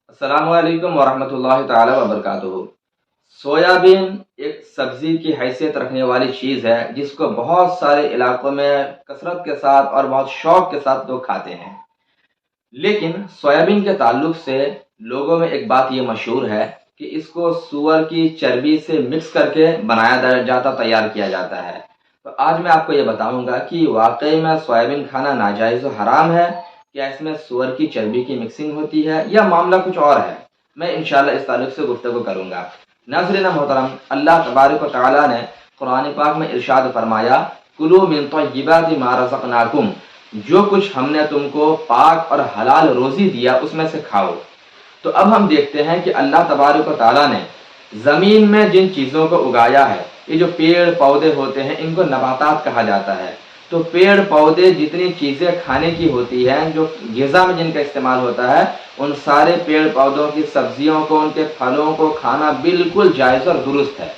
السلام علیکم ورحمۃ اللہ تعالی وبرکاتہ۔ سویابین ایک سبزی کی حیثیت رکھنے والی چیز ہے جس کو بہت سارے علاقوں میں کثرت کے ساتھ اور بہت شوق کے ساتھ لوگ کھاتے ہیں، لیکن سویابین کے تعلق سے لوگوں میں ایک بات یہ مشہور ہے کہ اس کو سور کی چربی سے مکس کر کے بنایا جاتا، تیار کیا جاتا ہے۔ تو آج میں آپ کو یہ بتاؤں گا کہ واقعی میں سویابین کھانا ناجائز و حرام ہے، کیا اس میں سور کی چربی کی مکسنگ ہوتی ہے یا معاملہ کچھ اور ہے؟ میں انشاءاللہ اس تعلق سے گفتگو کروں گا۔ ناظرین محترم، اللہ تبارک و تعالیٰ نے قرآن پاک میں ارشاد فرمایا، کلوا من طیبات ما رزقناکم، جو کچھ ہم نے تم کو پاک اور حلال روزی دیا اس میں سے کھاؤ۔ تو اب ہم دیکھتے ہیں کہ اللہ تبارک و تعالیٰ نے زمین میں جن چیزوں کو اگایا ہے، یہ جو پیڑ پودے ہوتے ہیں ان کو نباتات کہا جاتا ہے۔ تو پیڑ پودے جتنی چیزیں کھانے کی ہوتی ہیں، جو غذا میں جن کا استعمال ہوتا ہے، ان سارے پیڑ پودوں کی سبزیوں کو، ان کے پھلوں کو کھانا بالکل جائز اور درست ہے۔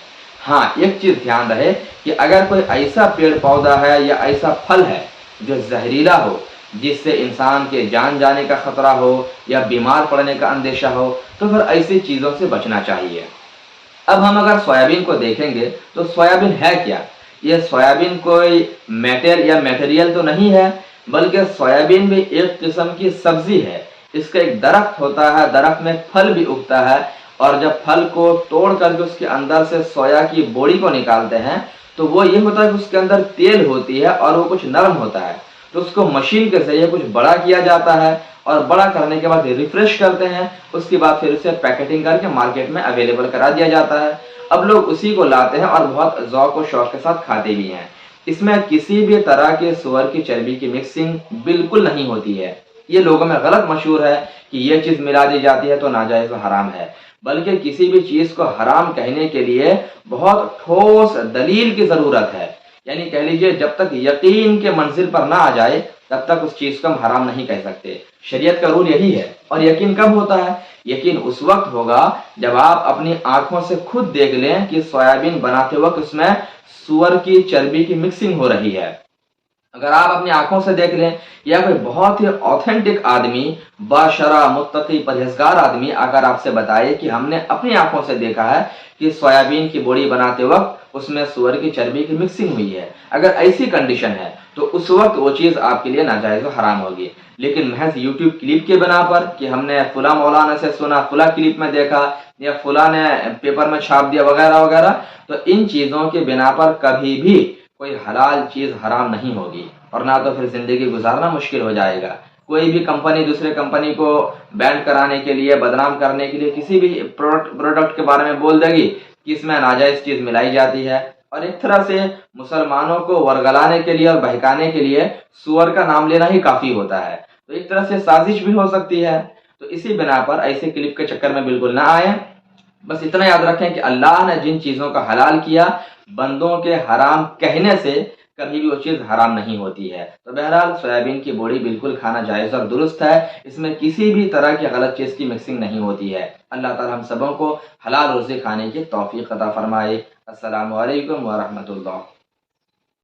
ہاں، ایک چیز دھیان رہے کہ اگر کوئی ایسا پیڑ پودا ہے یا ایسا پھل ہے جو زہریلا ہو، جس سے انسان کے جان جانے کا خطرہ ہو یا بیمار پڑنے کا اندیشہ ہو، تو پھر ایسی چیزوں سے بچنا چاہیے۔ اب ہم اگر سویابین کو دیکھیں گے تو سویابین ہے کیا؟ یہ سویابین کوئی میٹیریل تو نہیں ہے، بلکہ سویابین بھی ایک قسم کی سبزی ہے۔ اس کا ایک درخت ہوتا ہے، درخت میں پھل بھی اگتا ہے، اور جب پھل کو توڑ کر کے اس کے اندر سے سویا کی بوڑی کو نکالتے ہیں تو وہ یہ ہوتا ہے کہ اس کے اندر تیل ہوتی ہے اور وہ کچھ نرم ہوتا ہے۔ تو اس کو مشین کے ذریعے کچھ بڑا کیا جاتا ہے، اور بڑا کرنے کے بعد ریفریش کرتے ہیں، اس کے بعد پھر اسے پیکیٹنگ کر کے مارکیٹ میں اویلیبل کرا دیا جاتا ہے۔ اب لوگ اسی کو لاتے ہیں اور بہت ذوق و شوق کے ساتھ کھاتے بھی ہیں۔ اس میں کسی بھی طرح کے سور کی چربی کی مکسنگ بالکل نہیں ہوتی ہے۔ یہ لوگوں میں غلط مشہور ہے کہ یہ چیز ملا دی جاتی ہے تو ناجائز و حرام ہے، بلکہ کسی بھی چیز کو حرام کہنے کے لیے بہت ٹھوس دلیل کی ضرورت ہے۔ یعنی کہہ لیجئے جب تک یقین کے منزل پر نہ آ جائے تب تک اس چیز کو ہم حرام نہیں کہہ سکتے۔ شریعت کا رول یہی ہے۔ اور یقین کب ہوتا ہے؟ یقین اس وقت ہوگا جب آپ اپنی آنکھوں سے خود دیکھ لیں کہ سویابین بناتے وقت اس میں سور کی چربی کی مکسنگ ہو رہی ہے۔ اگر آپ اپنی آنکھوں سے دیکھ لیں، یا کوئی بہت ہی آتھینٹک آدمی، باشرع متقی پرہیزگار آدمی اگر آپ سے بتائے کہ ہم نے اپنی آنکھوں سے دیکھا ہے کہ سویابین کی بوڑی بناتے وقت اس میں سور کی چربی کی مکسنگ ہوئی ہے، اگر ایسی کنڈیشن ہے تو اس وقت وہ چیز آپ کے لیے ناجائز و حرام ہوگی۔ لیکن محض یوٹیوب کلپ کے بنا پر کہ ہم نے فلاں مولانا سے سنا، فلاں کلپ میں دیکھا، یا فلاں نے پیپر میں چھاپ دیا وغیرہ وغیرہ، تو ان چیزوں کے بنا پر کبھی بھی کوئی حلال چیز حرام نہیں ہوگی، اور نہ تو پھر زندگی گزارنا مشکل ہو جائے گا۔ کوئی بھی کمپنی دوسرے کمپنی کو بینڈ کرانے کے لیے، بدنام کرنے کے لیے کسی بھی پروڈکٹ کے بارے میں بول دے گی کہ اس میں ناجائز چیز ملائی جاتی ہے، اور ایک طرح سے مسلمانوں کو ورگلانے کے لیے اور بہکانے کے لیے سور کا نام لینا ہی کافی ہوتا ہے۔ تو ایک طرح سے سازش بھی ہو سکتی ہے۔ تو اسی بنا پر ایسے کلپ کے چکر میں بالکل نہ آئیں۔ بس اتنا یاد رکھیں کہ اللہ نے جن چیزوں کا حلال کیا، بندوں کے حرام کہنے سے کبھی بھی وہ چیز حرام نہیں ہوتی ہے۔ تو بہرحال سویابین کی بوڑی بالکل کھانا جائز اور درست ہے، اس میں کسی بھی طرح کی غلط چیز کی مکسنگ نہیں ہوتی ہے۔ اللہ تعالی ہم سبوں کو حلال روزی کھانے کی توفیق عطا فرمائے۔ السلام علیکم ورحمۃ اللہ۔